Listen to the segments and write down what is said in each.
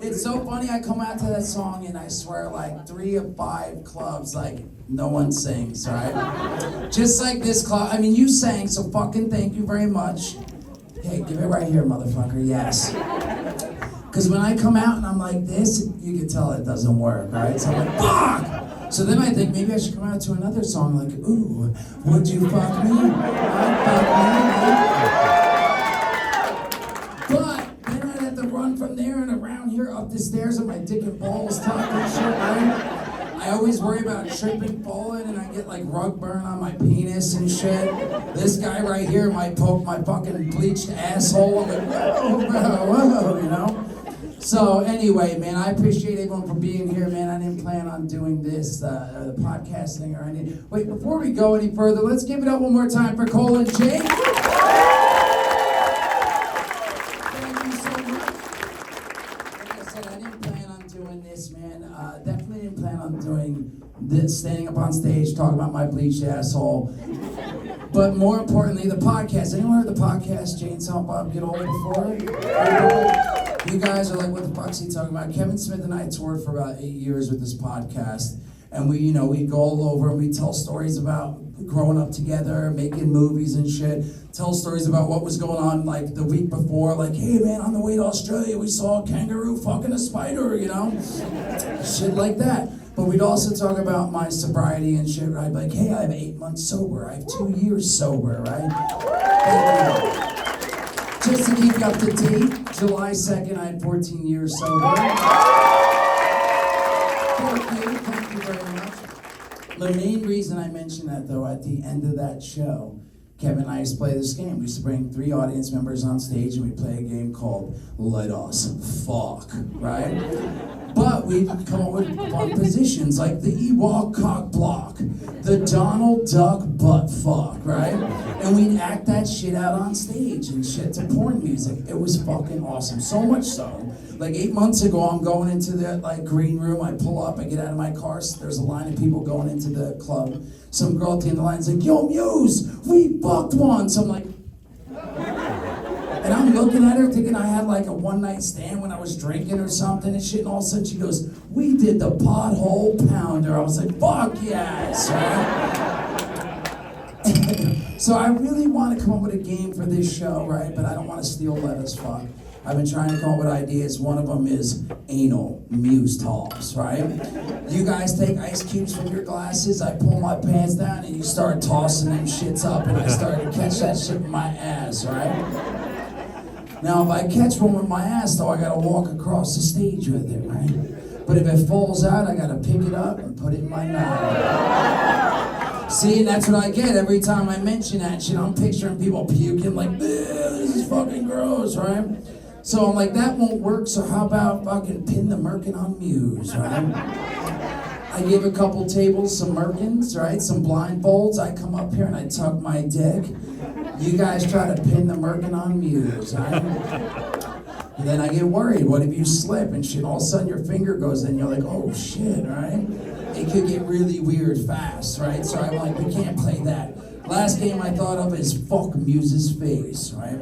It's so funny, I come out to that song and I swear like 3 of 5 clubs, like no one sings, right? Just like this club, I mean you sang, so fucking thank you very much. Hey, give it right here, motherfucker, yes. Because when I come out and I'm like this, you can tell it doesn't work, right? So I'm like, fuck! So then I think maybe I should come out to another song like, ooh, would you fuck me? I'd fuck me. But then I'd have to run from there and around here up the stairs with my dick and balls tucked and shit, right? I always worry about tripping, falling, and I get like rug burn on my penis and shit. This guy right here might poke my fucking bleached asshole. I'm like, whoa, you know? So anyway, man, I appreciate everyone for being here, man. I didn't plan on doing this, the podcasting or anything. Wait, before we go any further, let's give it up one more time for Cole and Jake. Thank you so much. Like I said, I didn't plan on doing this, man. Definitely didn't plan on doing this, standing up on stage, talking about my bleached asshole. But more importantly, the podcast. Anyone heard the podcast, Jane Silent Bob Get Older before? You guys are like, what the fuck's he talking about? Kevin Smith and I toured for about 8 years with this podcast. And we, you know, we go all over and we tell stories about growing up together, making movies and shit. Tell stories about what was going on like the week before. Like, hey man, on the way to Australia, we saw a kangaroo fucking a spider, you know? Shit like that. But we'd also talk about my sobriety and shit. I'd be like, hey, I have 8 months sober. I have 2 years sober, right? Just to keep you up to date, July 2nd, I had 14 years sober. Thank you very much. The main reason I mention that, though, at the end of that show, Kevin and I used to play this game. We used to bring 3 audience members on stage and we play a game called Let Us Fuck, right? But we'd come up with fun positions like the Ewok cock block, the Donald Duck butt fuck, right? And we'd act that shit out on stage and shit to porn music. It was fucking awesome. So much so, like 8 months ago, I'm going into the like green room. I pull up, I get out of my car. So there's a line of people going into the club. Some girl at the end of the line is like, yo, Mewes, we fucked once. I'm like, and I'm looking at her thinking I had like a one-night stand when I was drinking or something and shit, and all of a sudden she goes, we did the pothole pounder. I was like, fuck yes, right? So I really want to come up with a game for this show, right? But I don't want to steal Let Us Fuck. I've been trying to come up with ideas. One of them is anal Mewes toss, right? You guys take ice cubes from your glasses, I pull my pants down, and you start tossing them shits up, and I start to catch that shit with my ass, right? Now, if I catch one with my ass, though, I gotta walk across the stage with it, right? But if it falls out, I gotta pick it up and put it in my mouth. See, that's what I get every time I mention that shit. I'm picturing people puking like, this is fucking gross, right? So I'm like, that won't work, so how about fucking pin the merkin on Mewes, right? I give a couple tables some merkins, right? Some blindfolds. I come up here and I tuck my dick. You guys try to pin the merkin on Mewes, right? And then I get worried. What if you slip and shit? All of a sudden your finger goes in. You're like, oh shit, right? It could get really weird fast, right? So I'm like, we can't play that. Last game I thought of is fuck Mewes' face, right?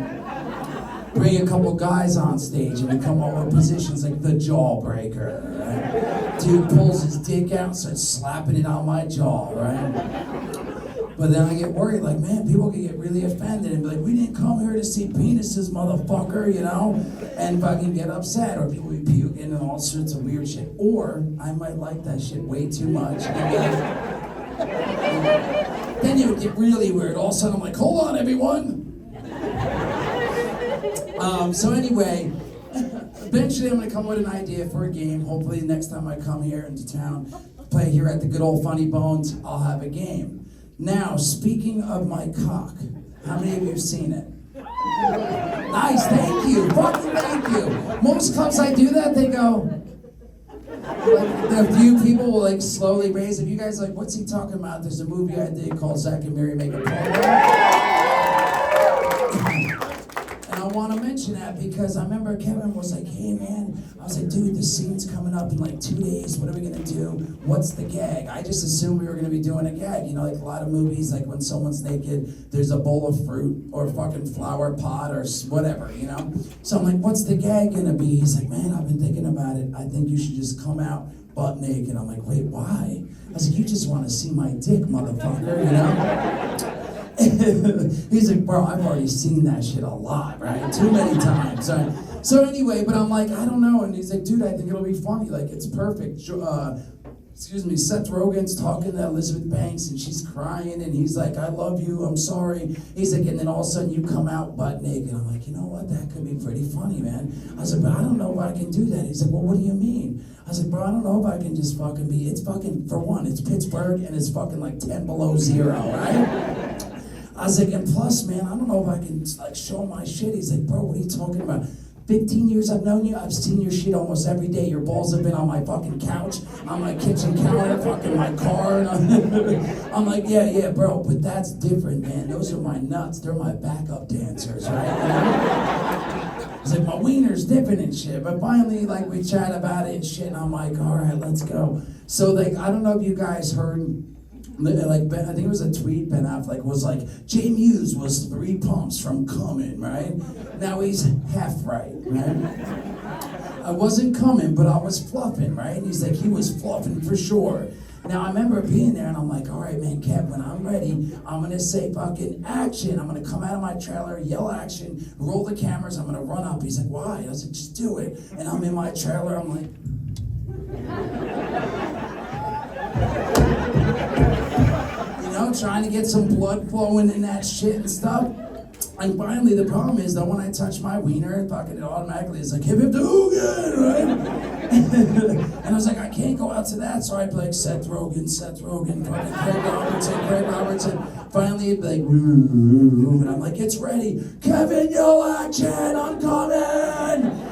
Bring a couple guys on stage and we come up with positions like the jawbreaker, right? Dude pulls his dick out and starts slapping it on my jaw, right? But then I get worried, like, man, people can get really offended and be like, we didn't come here to see penises, motherfucker, you know? And fucking get upset, or people be puking and all sorts of weird shit. Or I might like that shit way too much. And be like, then it would get really weird. All of a sudden I'm like, hold on, everyone. So anyway, eventually I'm gonna come with an idea for a game. Hopefully next time I come here into town, play here at the good old Funny Bones, I'll have a game. Now, speaking of my cock, how many of you have seen it? Nice, thank you, fucking thank you. Most clubs I do that, they go, like, a few people will like slowly raise it. You guys like, what's he talking about? There's a movie I did called Zack and Mary Make a Porno. And I want to mention that because I remember Kevin was like, hey man, I was like, dude, the scene's coming up in like 2 days. What are we gonna do? What's the gag? I just assumed we were gonna be doing a gag. You know, like a lot of movies, like when someone's naked, there's a bowl of fruit or a fucking flower pot or whatever, you know? So I'm like, what's the gag gonna be? He's like, man, I've been thinking about it. think you should just come out butt naked. I'm like, wait, why? I was like, you just want to see my dick, motherfucker, you know? He's like, bro, I've already seen that shit a lot, right? Too many times, right? So anyway, but I'm like, I don't know. And he's like, dude, I think it'll be funny. Like, it's perfect. Seth Rogen's talking to Elizabeth Banks and she's crying and he's like, I love you, I'm sorry. He's like, and then all of a sudden you come out butt naked. I'm like, you know what, that could be pretty funny, man. I was like, but I don't know if I can do that. He's like, well, what do you mean? I was like, bro, I don't know if I can just fucking be, it's fucking, for one, it's Pittsburgh and it's fucking like 10 below zero, right? I was like, and plus, man, I don't know if I can like show my shit. He's like, bro, what are you talking about? 15 years I've known you, I've seen your shit almost every day. Your balls have been on my fucking couch, on my kitchen counter, fucking my car. And I'm like, yeah, bro, but that's different, man. Those are my nuts. They're my backup dancers, right? It's like, my wiener's dipping and shit. But finally, like, we chat about it and shit, and I'm like, all right, let's go. So, like, I don't know if you guys heard, like, I think it was a tweet Ben Affleck was like, Mewes was 3 pumps from coming, right? Now he's half right? I wasn't coming, but I was fluffing, right? And he's like, he was fluffing for sure. Now I remember being there and I'm like, all right, man, Kev, when I'm ready, I'm gonna say fucking action. I'm gonna come out of my trailer, yell action, roll the cameras, I'm gonna run up. He's like, why? I was like, just do it. And I'm in my trailer, I'm like, trying to get some blood flowing in that shit and stuff. And finally, the problem is that when I touch my wiener, fucking it automatically is like, hip hip the Hoogan, right? And I was like, I can't go out to that, so I'd be like, Seth Rogen, fucking Craig Robertson. Finally, it'd be like, and I'm like, it's ready. Kevin, yell action, I'm coming!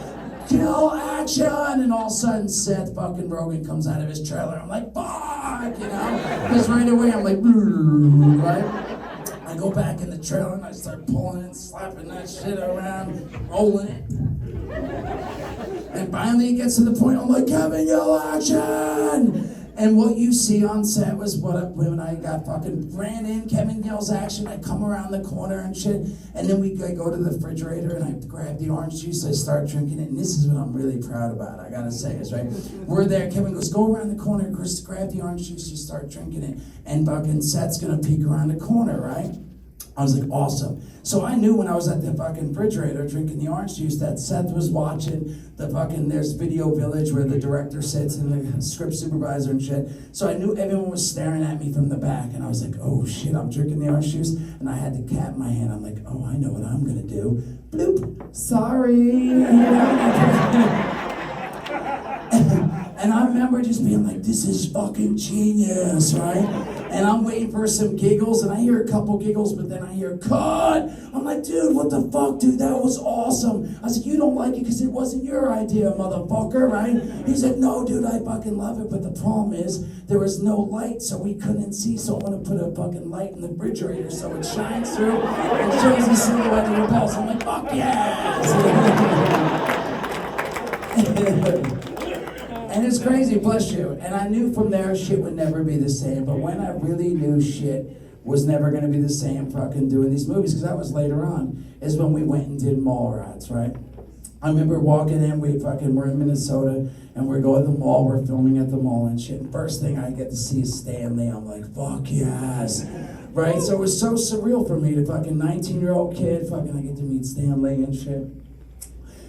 Kill action! And all of a sudden, Seth fucking Rogen comes out of his trailer. I'm like, fuck, you know? Because right away, I'm like, right? I go back in the trailer and I start pulling it, slapping that shit around, rolling it. And finally, it gets to the point, I'm like, Kevin, yell action! And what you see on set was when I got fucking ran in, Kevin yells action, I come around the corner and shit, and then I go to the refrigerator and I grab the orange juice, I start drinking it, and this is what I'm really proud about, I gotta say, is right, we're there, Kevin goes, go around the corner, Chris, grab the orange juice, you start drinking it, and fucking Seth's gonna peek around the corner, right? I was like, awesome. So I knew when I was at the fucking refrigerator drinking the orange juice that Seth was watching the fucking, there's Video Village where the director sits and the script supervisor and shit. So I knew everyone was staring at me from the back and I was like, oh shit, I'm drinking the orange juice. And I had the cap in my hand. I'm like, oh, I know what I'm gonna do. Bloop, sorry. And I remember just being like, this is fucking genius, right? And I'm waiting for some giggles, and I hear a couple giggles, but then I hear, cut! I'm like, dude, what the fuck, dude? That was awesome. I was like, you don't like it because it wasn't your idea, motherfucker, right? He said, no, dude, I fucking love it, but the problem is there was no light, so we couldn't see, so I'm gonna put a fucking light in the refrigerator so it shines through and shows the silhouette of the balls. I'm like, fuck yes! And it's crazy, bless you. And I knew from there shit would never be the same. But when I really knew shit was never going to be the same fucking doing these movies, because that was later on, is when we went and did Mallrats, right? I remember walking in, we're in Minnesota, and we're going to the mall, we're filming at the mall and shit. And first thing I get to see is Stanley. I'm like, fuck yes. Right? So it was so surreal for me, the fucking 19-year-old kid, I get to meet Stanley and shit.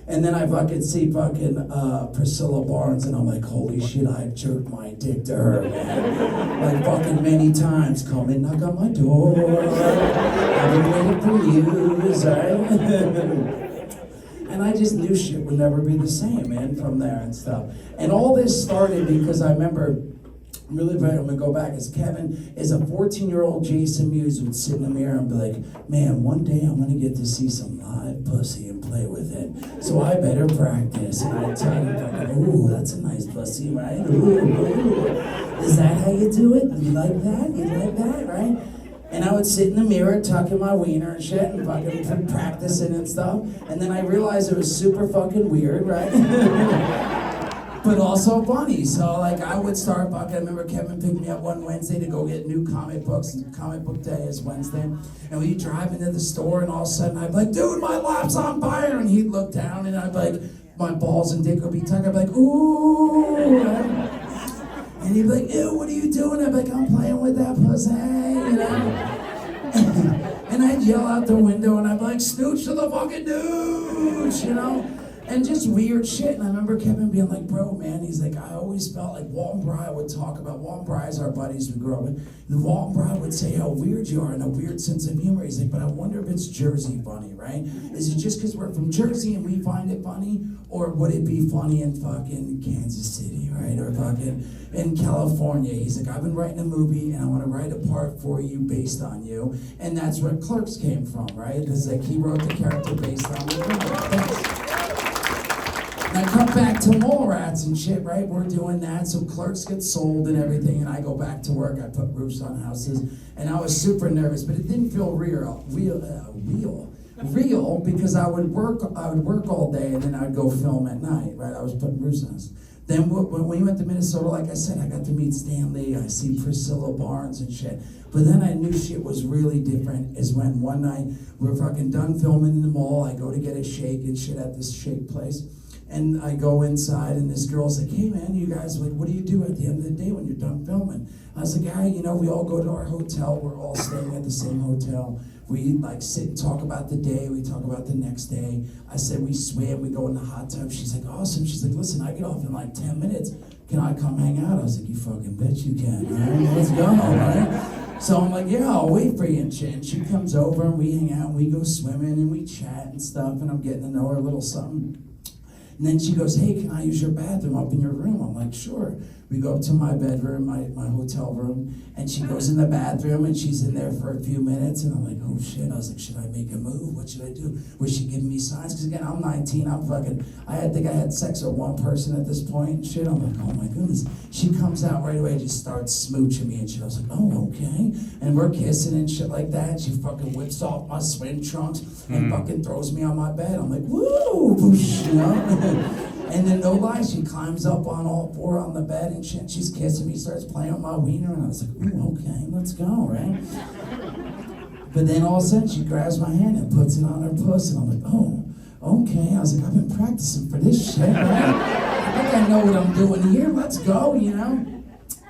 And then I fucking see Priscilla Barnes, and I'm like, holy shit, I've jerked my dick to her, man. Like fucking many times. Come and knock on my door. I've been waiting for you, right? And I just knew shit would never be the same, man, from there and stuff. And all this started because I remember, really, I'm gonna go back, as Kevin is a 14-year-old Jason Mewes would sit in the mirror and be like, man, one day I'm gonna get to see some live pussy and play with it. So I better practice. And I tell him, ooh, that's a nice pussy, right? Ooh. Is that how you do it? You like that? You like that, right? And I would sit in the mirror, tucking my wiener and shit, and fucking practicing and stuff. And then I realized it was super fucking weird, right? But also funny. So like I would start I remember Kevin picked me up one Wednesday to go get new comic books. Comic book day is Wednesday. And we'd drive into the store and all of a sudden I'd be like, dude, my lap's on fire. And he'd look down and I'd be like, my balls and dick would be tucked. I'd be like, ooh. he'd be like, ew, what are you doing? I'd be like, I'm playing with that pussy, you know? And I'd yell out the window and I'd be like, snooch to the fucking douche, you know? And just weird shit. And I remember Kevin being like, bro, man, he's like, I always felt like Walton Bry would talk about, Walton Bry's our buddies we grew up with. And Walton Bry would say how weird you are and a weird sense of humor. He's like, but I wonder if it's Jersey funny, right? Is it just because we're from Jersey and we find it funny? Or would it be funny in fucking Kansas City, right? Or fucking in California? He's like, I've been writing a movie and I want to write a part for you based on you. And that's where Clerks came from, right? Because like he wrote the character based on me. And I come back to Mallrats and shit, right? We're doing that, so Clerks get sold and everything, and I go back to work. I put roofs on houses, and I was super nervous, but it didn't feel real because I would work all day, and then I'd go film at night, right? I was putting roofs on houses. Then when we went to Minnesota, like I said, I got to meet Stanley, I see Priscilla Barnes and shit. But then I knew shit was really different is when one night we're fucking done filming in the mall, I go to get a shake and shit at this shake place. And I go inside and this girl's like, hey man, you guys, like, what do you do at the end of the day when you're done filming? I was like, you know, we all go to our hotel. We're all staying at the same hotel. We like sit and talk about the day. We talk about the next day. I said, we swim, we go in the hot tub. She's like, awesome. She's like, listen, I get off in like 10 minutes. Can I come hang out? I was like, you fucking bet you can, right? Let's go, right? So I'm like, yeah, I'll wait for you and shit. And she comes over and we hang out and we go swimming and we chat and stuff and I'm getting to know her a little something. And then she goes, hey, can I use your bathroom up in your room? I'm like, sure. We go up to my bedroom, my hotel room, and she goes in the bathroom, and she's in there for a few minutes, and I'm like, oh, shit. I was like, should I make a move? What should I do? Was she giving me signs? Because, again, I'm 19. I think I had sex with one person at this point and shit. I'm like, oh, my goodness. She comes out right away and just starts smooching me and shit. I was like, oh, okay. And we're kissing and shit like that. She fucking whips off my swim trunks and fucking throws me on my bed. I'm like, woo, whoosh, you know? And then, no lie, she climbs up on all four on the bed and shit. She's kissing me, starts playing with my wiener, and I was like, ooh, okay, let's go, right? But then all of a sudden, she grabs my hand and puts it on her puss, and I'm like, oh, okay. I was like, I've been practicing for this shit, right? I think I know what I'm doing here. Let's go, you know?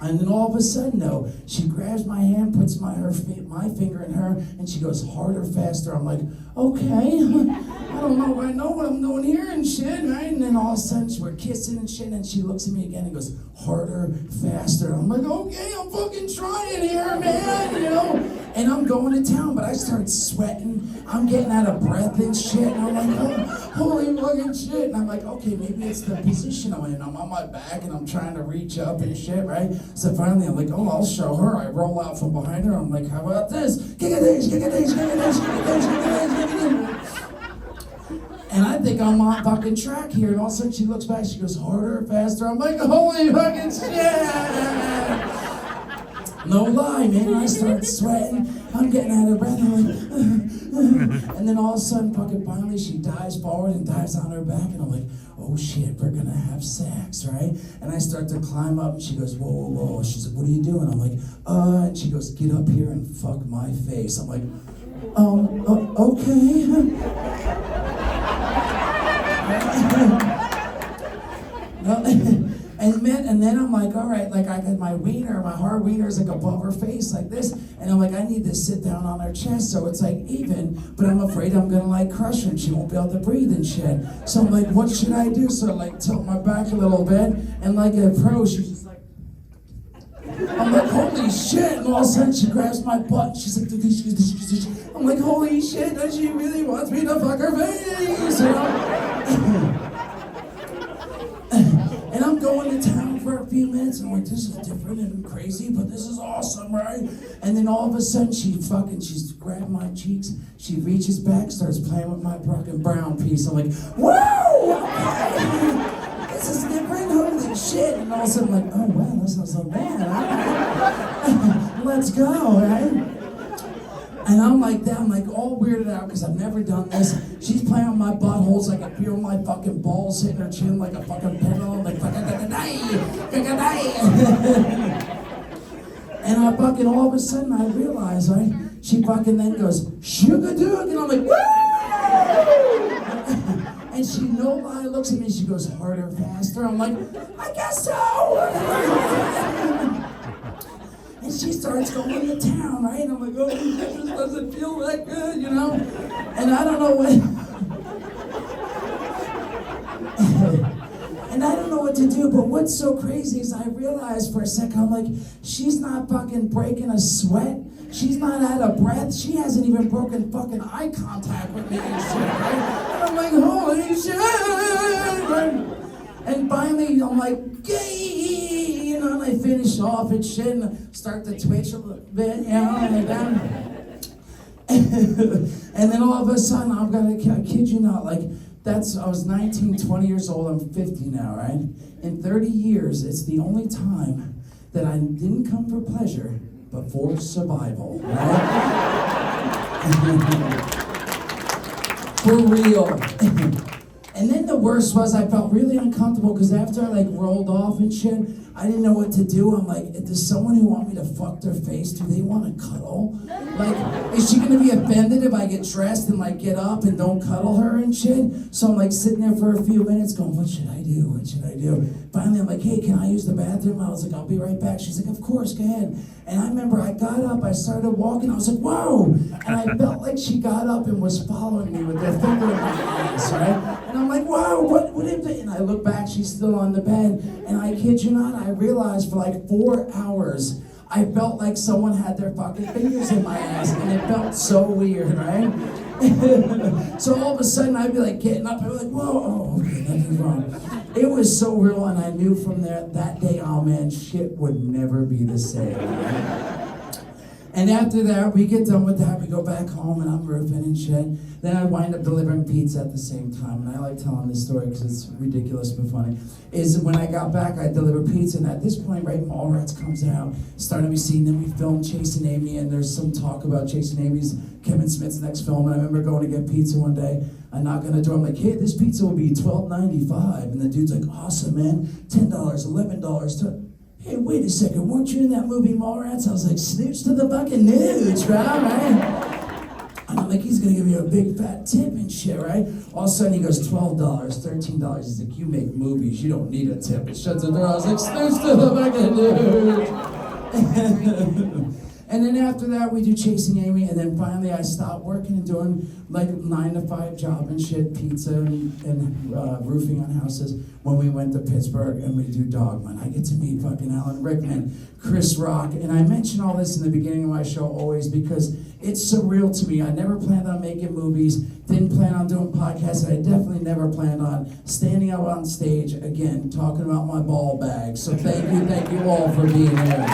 And then all of a sudden, though, she grabs my hand, puts my finger in her, and she goes harder, faster. I'm like, okay, I don't know what I'm doing here and shit, right? And then all of a sudden, we're kissing and shit, and she looks at me again and goes, harder, faster. I'm like, okay, I'm fucking trying here, man, you know? And I'm going to town, but I start sweating. I'm getting out of breath and shit, and I'm like, oh, holy fucking shit. And I'm like, okay, maybe it's the position I'm in. I'm on my back, and I'm trying to reach up and shit, right? So finally, I'm like, oh, I'll show her. I roll out from behind her. I'm like, how about this? Giga-dish, giga-dish, giga-dish, giga-dish, giga-dish, giga-dish. And I think I'm on fucking track here. And all of a sudden, she looks back. She goes, harder, faster. I'm like, holy fucking shit. No lie, man. I start sweating. I'm getting out of breath. I'm like, and then all of a sudden, fucking finally, she dives forward and dives on her back. And I'm like, oh shit, we're gonna have sex, right? And I start to climb up, and she goes, whoa, whoa, whoa. She's like, what are you doing? I'm like, and she goes, get up here and fuck my face. I'm like, okay. And then I'm like, all right, like I got my wiener, my hard wiener is like above her face like this, and I'm like, I need to sit down on her chest so it's like even, but I'm afraid I'm gonna like crush her and she won't be able to breathe and shit. So I'm like, what should I do? So I like tilt my back a little bit, and like a pro, she's just like, I'm like, holy shit, and all of a sudden she grabs my butt, and she's like, I'm like, holy shit, does she really wants me to fuck her face, you know? And I'm going to town for a few minutes, and I'm like, this is different and crazy, but this is awesome, right? And then all of a sudden, she's grabbed my cheeks, she reaches back, starts playing with my fucking brown piece. I'm like, whoa, okay, this is different, holy shit. And all of a sudden, I'm like, oh, wow, this is so bad. Let's go, right? And I'm like that, I'm like all weirded out because I've never done this. She's playing with my buttholes, I can feel my fucking balls hitting her chin like a fucking pendulum, like fucking and I fucking all of a sudden I realize, right? She fucking then goes, sugar dude, and I'm like, woo! And she, no lie, looks at me, she goes, harder, faster. I'm like, I guess so. And she starts going to town, right? I'm like, oh, this just doesn't feel that good, you know? And I don't know what... And I don't know what to do, but what's so crazy is I realized for a second, I'm like, she's not fucking breaking a sweat. She's not out of breath. She hasn't even broken fucking eye contact with me and shit, right? And I'm like, holy shit, right? And finally, I'm like, yay, you know, and I finish off and shit and start to twitch a little bit, you know, and then, and then all of a sudden, I'm gonna, I kid you not, like, I was 19, 20 years old, I'm 50 now, right? In 30 years, it's the only time that I didn't come for pleasure, but for survival, right? For real. And then the worst was I felt really uncomfortable because after I like rolled off and shit, I didn't know what to do. I'm like, does someone who want me to fuck their face, do they want to cuddle? Like, is she gonna be offended if I get dressed and like get up and don't cuddle her and shit? So I'm like sitting there for a few minutes going, what should I do? What should I do? Finally, I'm like, hey, can I use the bathroom? I was like, I'll be right back. She's like, of course, go ahead. And I remember I got up, I started walking, I was like, whoa! And I felt like she got up and was following me with her finger in my eyes, right? And I'm like, wow, what is it? And I look back, she's still on the bed, and I kid you not, I realized for like 4 hours, I felt like someone had their fucking fingers in my ass, and it felt so weird, right? So all of a sudden, I'd be like getting up, I'd be like, whoa, oh, okay, nothing's wrong. It was so real, and I knew from there, that day, oh man, shit would never be the same. And after that, we get done with that, we go back home, and I'm roofing and shit. Then I wind up delivering pizza at the same time, and I like telling this story because it's ridiculous but funny. Is when I got back, I delivered pizza, and at this point, right, Mallrats comes out, starting to be seen, then we filmed Chasing Amy, and there's some talk about Chasing Amy's, Kevin Smith's next film, and I remember going to get pizza one day. I knock on the door, I'm like, hey, this pizza will be $12.95, and the dude's like, awesome, man, $10, $11, hey, wait a second, weren't you in that movie Mallrats? I was like, snooch to the fucking nooch, right? And I'm like, he's gonna give you a big fat tip and shit, right? All of a sudden he goes, $12, $13. He's like, you make movies, you don't need a tip. And shuts the door, I was like, snooch to the fucking nooch. And then after that, we do Chasing Amy, and then finally I stopped working and doing like 9-to-5 job and shit, pizza and roofing on houses when we went to Pittsburgh and we do Dogma. And I get to meet fucking Alan Rickman, Chris Rock, and I mention all this in the beginning of my show always because it's surreal to me. I never planned on making movies, didn't plan on doing podcasts, and I definitely never planned on standing up on stage again, talking about my ball bag. So thank you all for being here.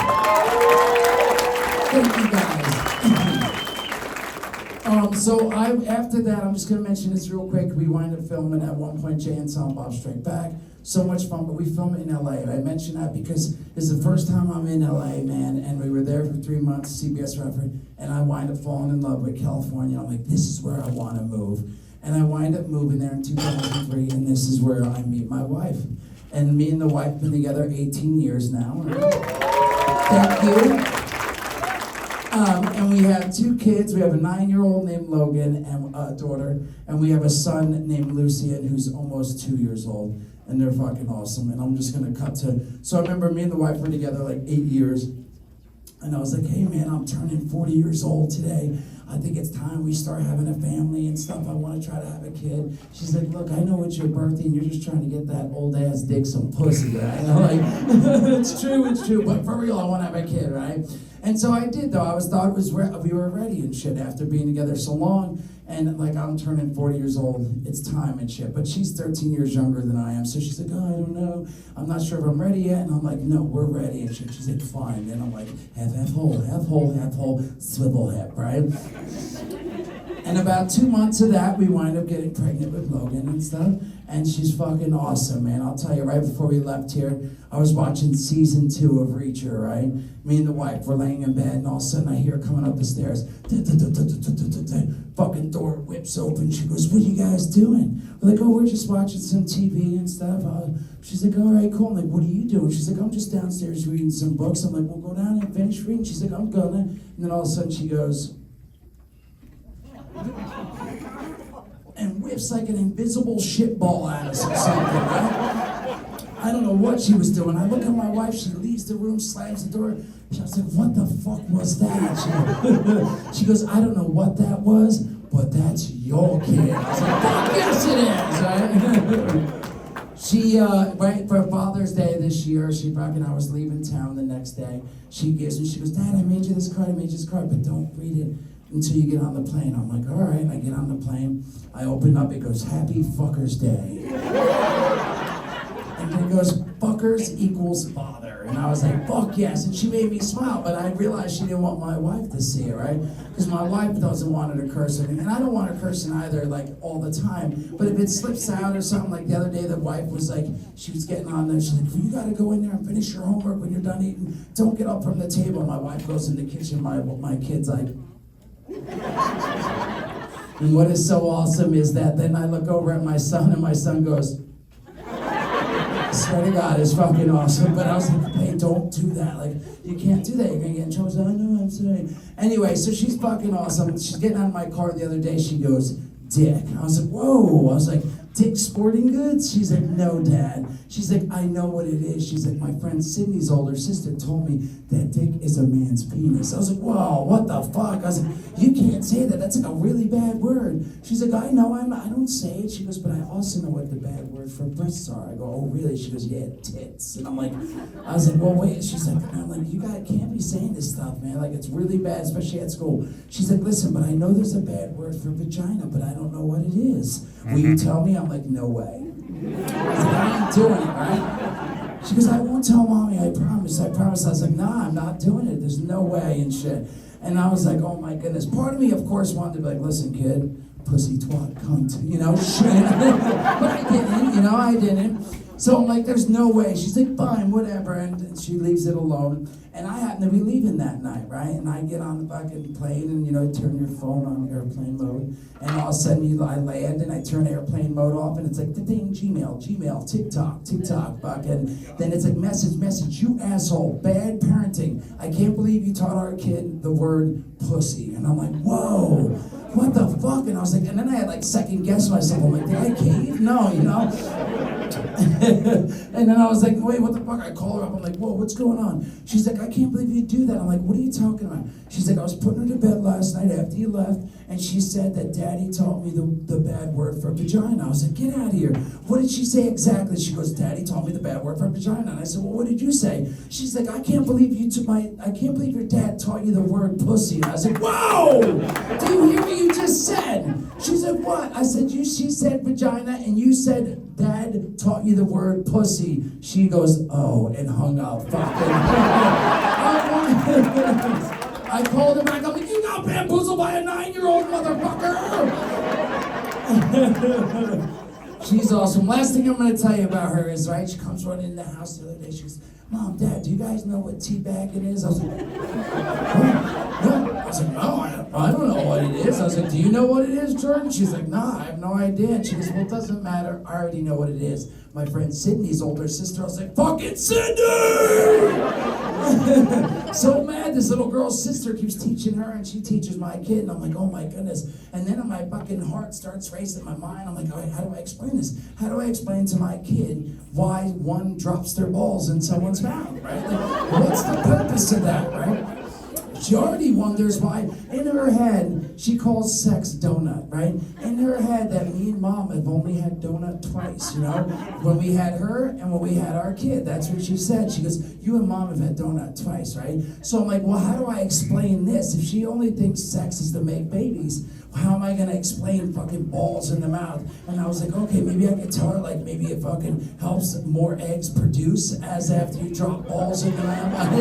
Thank you guys. After that, I'm just gonna mention this real quick. We wind up filming at one point Jay and Silent Bob Strike Back. So much fun, but we film it in LA. And I mention that because it's the first time I'm in LA, man, and we were there for 3 months, CBS reference, and I wind up falling in love with California. I'm like, this is where I wanna move. And I wind up moving there in 2003, and this is where I meet my wife. And me and the wife have been together 18 years now. Thank you. And we have 2 kids. We have a 9-year-old named Logan and a daughter, and we have a son named Lucian who's almost 2 years old, and they're fucking awesome. And I'm just gonna cut to, so I remember me and the wife were together like 8 years, and I was like, hey man, I'm turning 40 years old today. I think it's time we start having a family and stuff. I want to try to have a kid. She's like, look, I know it's your birthday and you're just trying to get that old ass dick some pussy, right? And I'm like, it's true, but for real, I want to have a kid, right? And so I did, though. I thought we were ready and shit after being together so long. And like, I'm turning 40 years old. It's time and shit. But she's 13 years younger than I am. So she's like, oh, I don't know. I'm not sure if I'm ready yet. And I'm like, no, we're ready and shit. She's like, fine. And I'm like, half hole, swivel hip, right? And about 2 months of that, we wind up getting pregnant with Logan and stuff. And she's fucking awesome, man. I'll tell you, right before we left here, I was watching season 2 of Reacher, right? Me and the wife were laying in bed, and all of a sudden I hear her coming up the stairs. Fucking door whips open. She goes, what are you guys doing? We're like, oh, we're just watching some TV and stuff. She's like, all right, cool. I'm like, what are you doing? She's like, I'm just downstairs reading some books. I'm like, well, go down and finish reading. She's like, I'm gonna. And then all of a sudden she goes, and whiffs like an invisible shit ball at us or something, right? I don't know what she was doing. I look at my wife, she leaves the room, slams the door. I was like, what the fuck was that? She goes, I don't know what that was, but that's your kid. I was like, fuck yes it is, right? She, right, for Father's Day this year, I was leaving town the next day. She gives me, she goes, Dad, I made you this card, but don't read it until you get on the plane. I'm like, all right, I get on the plane. I open up, it goes, Happy Fuckers Day. And then it goes, fuckers equals father. And I was like, fuck yes. And she made me smile, but I realized she didn't want my wife to see it, right? Because my wife doesn't want her to curse at me. And I don't want her cursing either, like, all the time. But if it slips out or something, like the other day, the wife was like, she was getting on there. She's like, well, you got to go in there and finish your homework when you're done eating. Don't get up from the table. My wife goes in the kitchen. My kid's like... And what is so awesome is that then I look over at my son, and my son goes... I swear to God, it's fucking awesome. But I was like, hey, don't do that. Like, you can't do that. You're gonna get in trouble. I know, I'm sorry. Anyway, so she's fucking awesome. She's getting out of my car the other day. She goes, Dick. I was like, whoa. I was like, Dick Sporting Goods? She's like, no, Dad. She's like, I know what it is. She's like, my friend Sydney's older sister told me that dick is a man's penis. I was like, whoa, what the fuck? I was like, you can't say that. That's like a really bad word. She's like, I know, I don't say it. She goes, but I also know what the bad word for breasts are. I go, oh, really? She goes, yeah, tits. And I'm like, I was like, well, wait. She's like, I'm like, you guys can't be saying this stuff, man. Like, it's really bad, especially at school. She's like, listen, but I know there's a bad word for vagina, but I don't know what it is. Will you tell me? I'm like, no way. I was like, I ain't doing it, right? She goes, I won't tell mommy, I promise. I was like, nah, I'm not doing it. There's no way and shit. And I was like, oh my goodness. Part of me, of course, wanted to be like, listen, kid, pussy, twat, cunt, shit. But I didn't. So I'm like, there's no way. She's like, fine, whatever. And she leaves it alone. And I happen to be leaving that night, right? And I get on the fucking plane and, turn your phone on airplane mode. And all of a sudden, I land and I turn airplane mode off. And it's like, ding, Gmail, TikTok, fucking. Then it's like, message, you asshole, bad parenting. I can't believe you taught our kid the word pussy. And I'm like, whoa, what the fuck? And I was like, and then I had like second guess myself. I'm like, did I cave? No, And then I was like, wait, what the fuck? I call her up. I'm like, whoa, what's going on? She's like, I can't believe you do that. I'm like, what are you talking about? She's like, I was putting her to bed last night after you left, and she said that Daddy taught me the bad word for vagina. I was like, get out of here. What did she say exactly? She goes, Daddy taught me the bad word for vagina. And I said, well, what did you say? She's like, I can't believe your dad taught you the word pussy. And I was like, whoa! Do you hear what you just said? She said, what? I said, she said vagina, and you said Dad taught you the word pussy. She goes, oh, and hung up. Fucking. I called her back. I'm like, you got bamboozled by a 9-year-old motherfucker. She's awesome. Last thing I'm going to tell you about her is, right, she comes running in the house the other day. She goes, Mom, Dad, do you guys know what teabagging is? I was like, what? I was like, no, I don't know what it is. I was like, do you know what it is, Jordan? She's like, nah, I have no idea. And she goes, well, it doesn't matter. I already know what it is. My friend Sydney's older sister. I was like, fucking Sydney! So mad, this little girl's sister keeps teaching her, and she teaches my kid. And I'm like, oh my goodness. And then my fucking heart starts racing in my mind. I'm like, all right, how do I explain this? How do I explain to my kid why one drops their balls in someone's mouth, right? Like, what's the purpose of that, right? She already wonders why, in her head, she calls sex donut, right? In her head, that me and Mom have only had donut twice, When we had her and when we had our kid, that's what she said. She goes, you and Mom have had donut twice, right? So I'm like, well, how do I explain this? If she only thinks sex is to make babies, how am I going to explain fucking balls in the mouth? And I was like, okay, maybe I could tell her, like, maybe it fucking helps more eggs produce as after you drop balls in the mouth.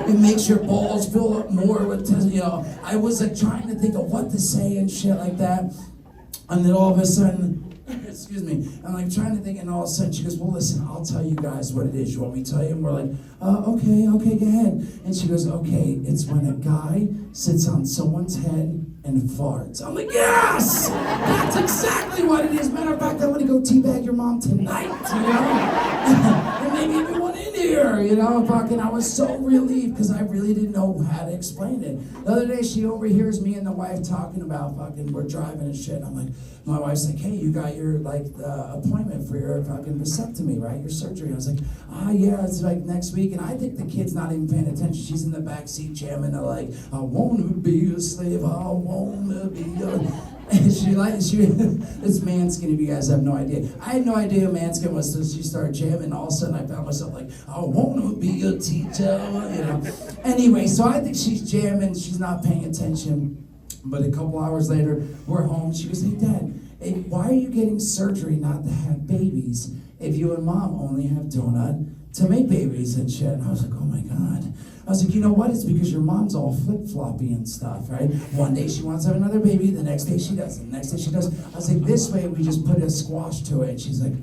It makes your balls fill up more with, I was like trying to think of what to say and shit like that. And then all of a sudden, excuse me, I'm like trying to think, and all of a sudden she goes, well, listen, I'll tell you guys what it is. You want me to tell you? And we're like, okay, go ahead. And she goes, okay, it's when a guy sits on someone's head and farts. I'm like, yes! That's exactly what it is. Matter of fact, I'm gonna go teabag your mom tonight, And maybe everyone in here here, you know, fucking, I was so relieved because I really didn't know how to explain it. The other day, she overhears me and the wife talking about fucking, we're driving and shit. And I'm like, my wife's like, hey, you got your, like, appointment for your fucking vasectomy, right? Your surgery. I was like, yeah, it's like next week. And I think the kid's not even paying attention. She's in the back seat jamming, like, I wanna be a slave, I wanna be a... And this Manskin, if you guys have no idea. I had no idea who Manskin was until she started jamming. And all of a sudden, I found myself like, I wanna be a teacher, you know. Anyway, so I think she's jamming. She's not paying attention. But a couple hours later, we're home. She goes, hey, Dad, why are you getting surgery not to have babies if you and Mom only have donut to make babies and shit? And I was like, oh, my God. I was like, you know what? It's because your mom's all flip-floppy and stuff, right? One day she wants to have another baby, the next day she doesn't, the next day she does. I was like, this way we just put a squash to it. And she's like,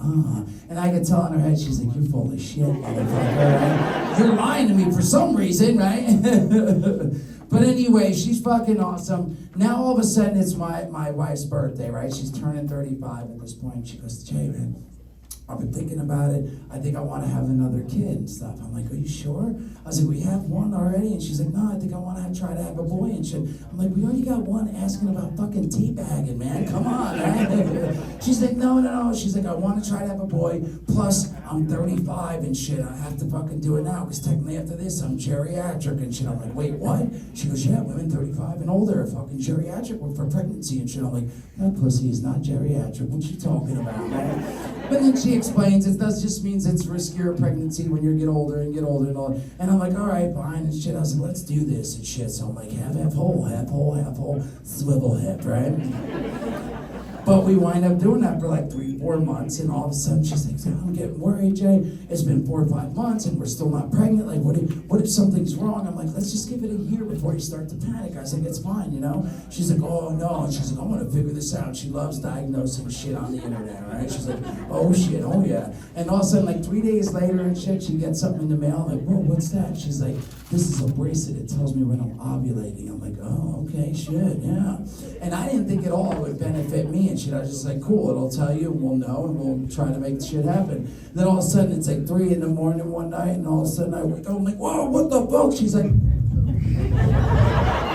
And I could tell in her head, she's like, you're full of shit, motherfucker, right? You're lying to me for some reason, right? But anyway, she's fucking awesome. Now all of a sudden it's my wife's birthday, right? She's turning 35 at this point. She goes, Jay, man, I've been thinking about it. I think I want to have another kid and stuff. I'm like, are you sure? I was like, we have one already. And she's like, no, I think I want to try to have a boy and shit. I'm like, we already got one asking about fucking teabagging, man. Come on, right? She's like, no. She's like, I want to try to have a boy. Plus, I'm 35 and shit. I have to fucking do it now because technically after this, I'm geriatric and shit. I'm like, wait, what? She goes, yeah, women 35 and older are fucking geriatric for pregnancy and shit. I'm like, that pussy is not geriatric. What you talking about, man? But then she explains it just means it's riskier pregnancy when you get older and all. And I'm like, all right, fine and shit. I was like, let's do this and shit. So I'm like, half hole, swivel hip, right? But we wind up doing that for like 3-4 months, and all of a sudden she's like, I'm getting worried, Jay. It's been 4 or 5 months, and we're still not pregnant. Like, what if something's wrong? I'm like, let's just give it a year before you start to panic. I was like, it's fine, you know? She's like, oh, no. And she's like, I want to figure this out. She loves diagnosing shit on the internet, right? She's like, oh, shit, oh, yeah. And all of a sudden, like 3 days later and shit, she gets something in the mail. I'm like, whoa, what's that? She's like, this is a bracelet. It tells me when I'm ovulating. I'm like, oh, okay, shit, yeah. And I didn't think at all it would benefit me and shit. I was just like, cool, it'll tell you, and we'll know, and we'll try to make the shit happen. Then all of a sudden, it's like 3 in the morning one night, and all of a sudden I wake up, I'm like, whoa, what the fuck? She's like, I'm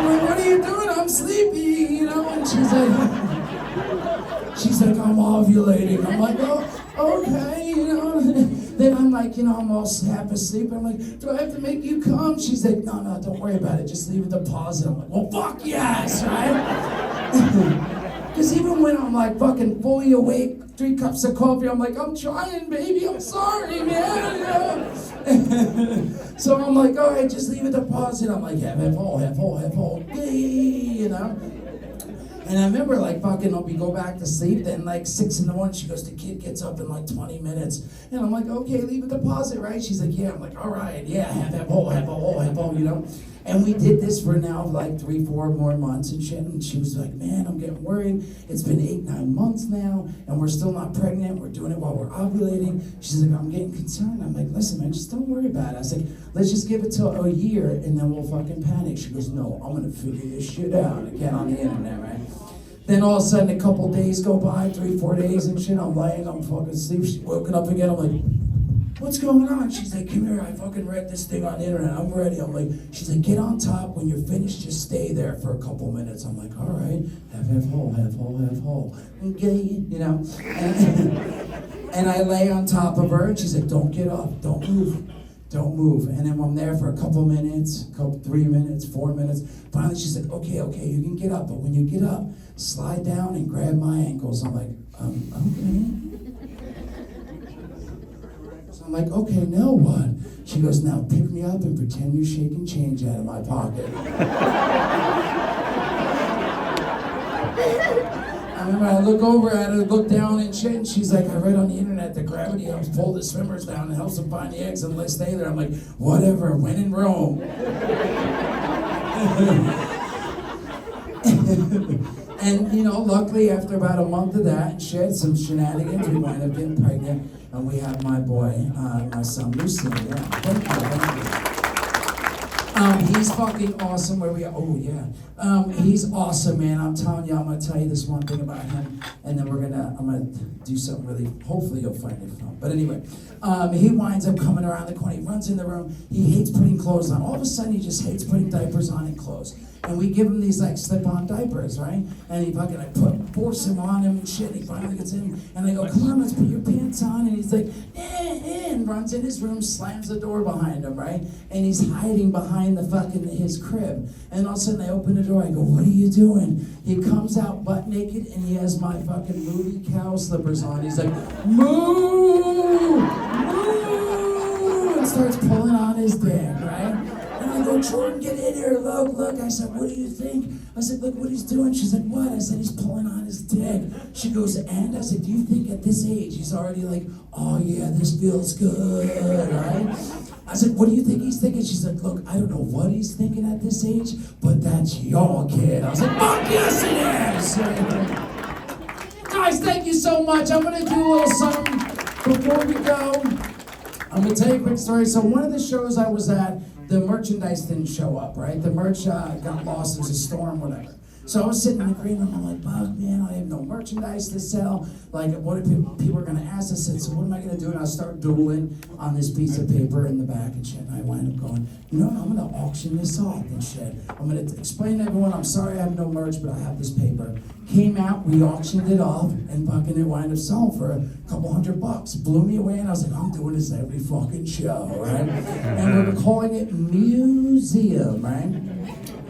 like, what are you doing? I'm sleepy, you know? And she's like, I'm ovulating. I'm like, oh, okay, you know? Then I'm like, you know, I'm all half asleep. I'm like, do I have to make you come? She's like, no, don't worry about it. Just leave it deposit. I'm like, well, fuck yes, right? Because even when I'm like fucking fully awake, 3 cups of coffee, I'm like, I'm trying, baby. I'm sorry, man. So I'm like, all right, just leave it deposit. I'm like, half hole, you know? And I remember like fucking, we go back to sleep, then like 6 in the morning, she goes, the kid gets up in like 20 minutes. And I'm like, okay, leave a deposit, right? She's like, yeah. I'm like, all right, yeah, half hole, you know? And we did this for now like 3-4 more months and shit. And she was like, man, I'm getting worried. It's been 8-9 months now, and we're still not pregnant. We're doing it while we're ovulating. She's like, I'm getting concerned. I'm like, listen, man, just don't worry about it. I was like, let's just give it till a year, and then we'll fucking panic. She goes, no, I'm gonna figure this shit out again on the internet, right? Then all of a sudden, a couple days go by, 3-4 days and shit. I'm laying, I'm fucking asleep. She's woken up again. I'm like, what's going on? She's like, come here, I fucking read this thing on the internet. I'm ready. I'm like, she's like, get on top. When you're finished, just stay there for a couple minutes. I'm like, all right, half hole. Okay, you know? And I lay on top of her, and she's like, don't get up, don't move. And then I'm there for a couple minutes, 3 minutes, 4 minutes. Finally, she's like, okay, you can get up. But when you get up, slide down and grab my ankles. I'm like, okay. So I'm like, okay, now what? She goes, now pick me up and pretend you're shaking change out of my pocket. I remember I look over at her, look down and shit, and she's like, I read on the internet that gravity helps pull the swimmers down and helps them find the eggs and let's stay there. I'm like, whatever, when in Rome. And, you know, luckily after about a month of that and shit, some shenanigans, we wind up getting pregnant, and we have my boy, my son, Lucy. Yeah, thank you. He's fucking awesome. Where we are? Oh yeah. He's awesome, man. I'm telling you, I'm gonna tell you this one thing about him, and then I'm gonna do something really. Hopefully, you'll find it fun. But anyway, he winds up coming around the corner. He runs in the room. He hates putting clothes on. All of a sudden, he just hates putting diapers on and clothes. And we give him these like slip-on diapers, right? And he fucking force him on him and shit. And he finally gets in, and I go, "Come on, let's put your pants on." And he's like, and runs in his room, slams the door behind him, right? And he's hiding behind his crib. And all of a sudden, I open the door. I go, "What are you doing?" He comes out butt naked, and he has my fucking movie cow slippers on. He's like, "Moo, moo," and starts pulling on his dick, right? And I go, "Jordan, get in here, look." I said, "What do you think?" I said, "Look what he's doing." She said, "What?" I said, "He's pulling on his dick." She goes, "And?" I said, "Do you think at this age he's already like, oh yeah, this feels good, right?" I said, "What do you think he's thinking?" She's like, "Look, I don't know what he's thinking at this age, but that's your kid." I was like, "Fuck yes it is!" Guys, thank you so much. I'm gonna do a little something before we go. I'm gonna tell you a quick story. So one of the shows I was at, the merchandise didn't show up, right? The merch got lost, there was a storm, whatever. So I was sitting in the green room, I'm like, "Fuck, man, I have no merchandise to sell. Like, what if people are gonna ask?" I said, "So what am I gonna do?" And I start doodling on this piece of paper in the back and shit. And I wind up going, "You know what, I'm gonna auction this off and shit. I'm gonna explain to everyone, I'm sorry I have no merch, but I have this paper." Came out, we auctioned it off, and fucking it wound up selling for a couple $100. Blew me away, and I was like, "I'm doing this every fucking show," right? And we were calling it Museum, right?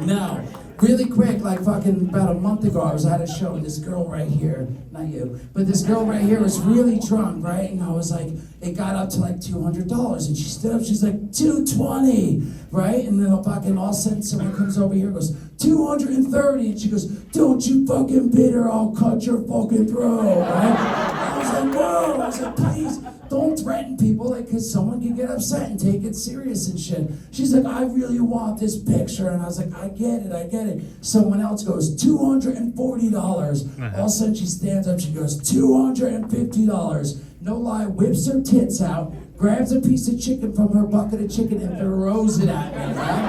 Now, really quick, like fucking about a month ago, I was at a show, and this girl right here, not you, but this girl right here was really drunk, right? And I was like, it got up to like $200, and she stood up, she's like, $220, right? And then fucking all of a sudden, someone comes over here and goes, $230, and she goes, "Don't you fucking bid her, I'll cut your fucking throat," right? I was like, whoa, I was like, please, don't threaten people, like, because someone can get upset and take it serious and shit. She's like, "I really want this picture," and I was like, I get it. Someone else goes, $240. All of a sudden, she stands up, she goes, $250. No lie, whips her tits out, grabs a piece of chicken from her bucket of chicken and throws it at me, right?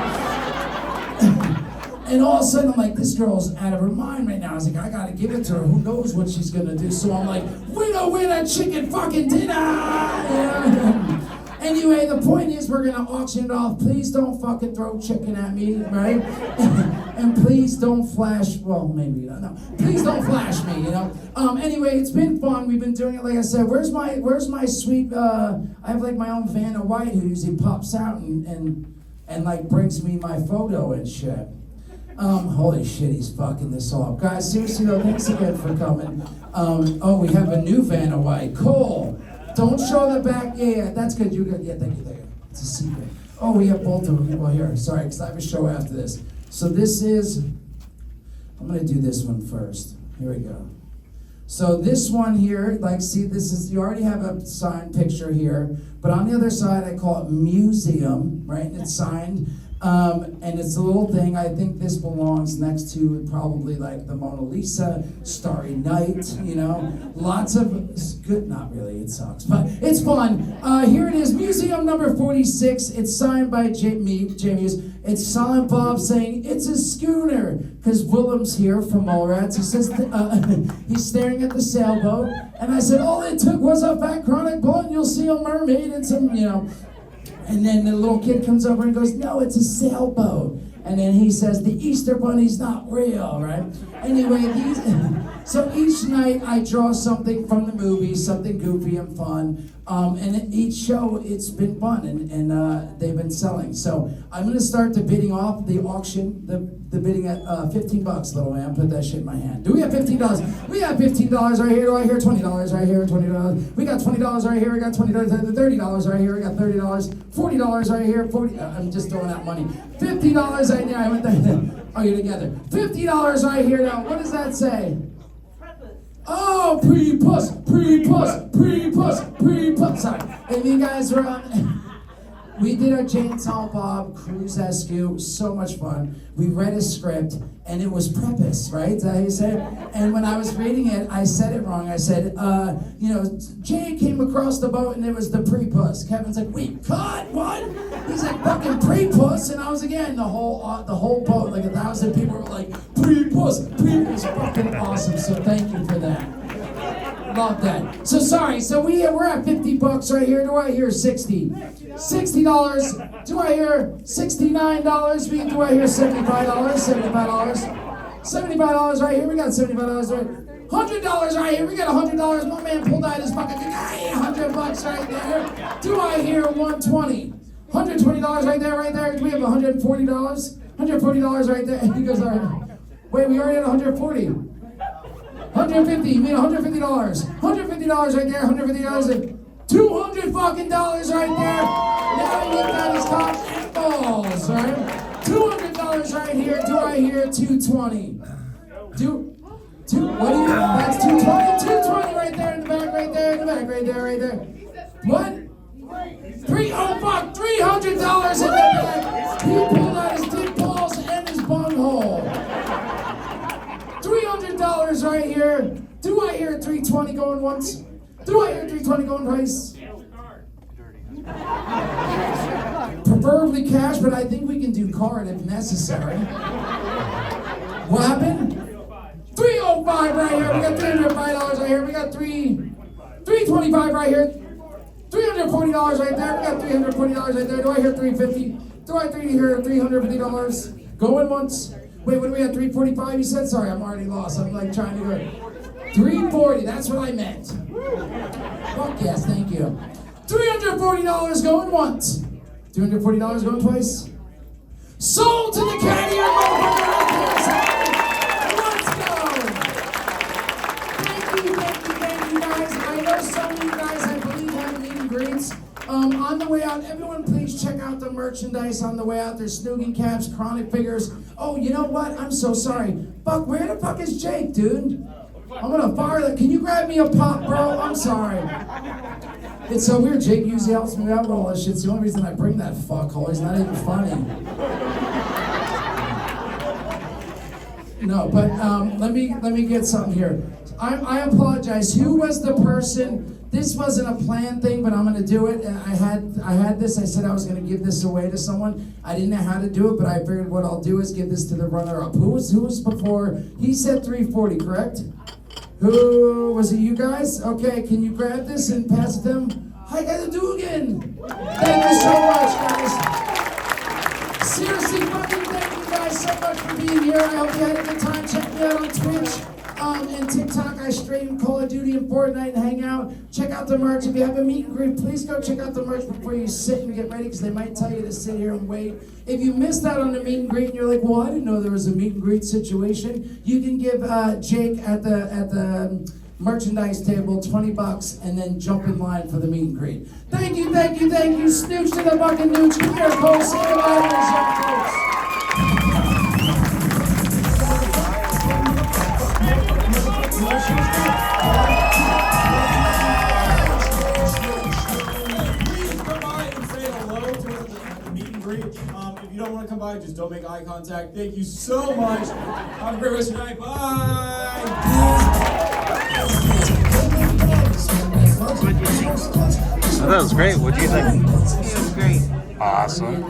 And all of a sudden, I'm like, this girl's out of her mind right now. I was like, I gotta give it to her. Who knows what she's gonna do? So I'm like, winner, chicken fucking dinner! Yeah. Anyway, the point is, we're gonna auction it off. Please don't fucking throw chicken at me, right? And please don't flash. Well, maybe you don't know. Please don't flash me, you know. Anyway, it's been fun. We've been doing it. Like I said, where's my sweet? I have like my own Vanna White who usually pops out and like brings me my photo and shit. Holy shit, he's fucking this off. Guys, seriously though, thanks again for coming. Oh, we have a new Vanna White. Cool. Don't show the back. Yeah, that's good. You're good. Yeah, thank you. It's a secret. Oh, we have both of them. Well, here. Sorry, because I have a show after this. So this is, I'm going to do this one first. Here we go. So this one here, like, see, this is, you already have a signed picture here, but on the other side, I call it Museum, right? And it's signed. And it's a little thing. I think this belongs next to probably like the Mona Lisa, Starry Night, you know. Lots of, it's good, not really, it sucks, but it's fun. Here it is, Museum number 46. It's signed by Mewes. It's Silent Bob saying, "It's a schooner," because Willem's here from Mallrats. He says, he's staring at the sailboat. And I said, all it took was a fat chronic blunt, you'll see a mermaid and some, you know. And then the little kid comes over and goes, "No, it's a sailboat." And then he says, "The Easter Bunny's not real," right? Anyway, so each night I draw something from the movie, something goofy and fun. And each show, it's been fun, and they've been selling. So I'm going to start the bidding off, the auction, the bidding at $15, little man. Put that shit in my hand. Do we have $15? We got $15 right here. Do I hear $20 right here? $20. We got $20 right here. We got $20. $30 right here. We got $30. $40 right here. I'm just throwing out money. $50 right there. I went there. Oh, you're together. $50 right here. Now, what does that say? Oh, pre-puss. Sorry. If you guys were on, we did our Jane Silent Bob Cruise Askew. It was so much fun. We read a script, and it was prepuce, right? Is that how you say it? And when I was reading it, I said it wrong. I said, Jay came across the boat, and it was the pre-puss. Kevin's like, "Wait, cut? What?" he's like, fucking pre-puss, and I was again, the whole boat, like 1,000 people were like, pre-puss, pre-puss. It was fucking awesome, so thank you for that. Love that. So sorry, so we're at $50 right here. Do I hear 60? $60. Do I hear $69? Do I hear $75? $75. $75 right here. We got $75 right. $100 right here. We got $100. My man pulled out his pocket. $100 right there. Do I hear $120? $120 right there, right there. Do we have $140? $140 right there. He goes, all right. Wait, we already had $140. $150, you mean $150. $150 right there, $150. $200 fucking dollars right there. Now he looked at his cock and balls, right? $200 right here. Do I hear $220? What do you, that's $220. $220 right there in the back, right there, in the back, right there, right there. What? Oh fuck, $300 in the back. He pulled out his dick balls and his bunghole. $300 right here. Do I hear $320 going once? Do I hear $320 going twice? Preferably cash, but I think we can do card if necessary. What happened? $305 right here. We got $305 right here. We got $325 right here. $340 right there. We got $340 right there. Do I hear $350? Do I hear $350? Going once? Wait, what do we have? $345 you said? Sorry, I'm already lost. I'm like trying to go. $340, that's what I meant. Fuck yes, thank you. $340 going once. $340 going twice. Sold to the caddy or motherfucker. Let's go. Thank you guys. I know some of you guys, I believe, have meet and greets. On the way out, everyone please check out the merchandise on the way out. There's Snoogin caps, Chronic figures. Oh, you know what? I'm so sorry. Fuck, where the fuck is Jake, dude? I'm gonna fire that. Can you grab me a pop, bro? I'm sorry. It's so weird. Jake usually helps me out with all this shit. It's the only reason I bring that fuckhole. He's not even funny. No, but let me get something here. I apologize. Who was the person? This wasn't a planned thing, but I'm gonna do it. And I had this. I said I was gonna give this away to someone. I didn't know how to do it, but I figured what I'll do is give this to the runner-up. Who was before? He said 340, correct? Who was it? You guys? Okay, can you grab this and pass it to them? Hi, guys, Dugan. Thank you so much, guys. Seriously, fucking thank you guys so much for being here. I hope you had a good time. Check me out on Twitch. And TikTok, I stream Call of Duty and Fortnite and hang out. Check out the merch. If you have a meet and greet, please go check out the merch before you sit and get ready, because they might tell you to sit here and wait. If you missed out on the meet and greet and you're like, well, I didn't know there was a meet and greet situation, you can give Jake at the merchandise table $20 and then jump in line for the meet and greet. Thank you, thank you, thank you. Snooch to the fucking nooch. Come here, Cole. Say goodbye to those young folks. Please come by and say hello to the meet and greet. If you don't want to come by, just don't make eye contact. Thank you so much. Have a great rest of your night. Bye. Oh, that was great. What do you think? It was great. Awesome.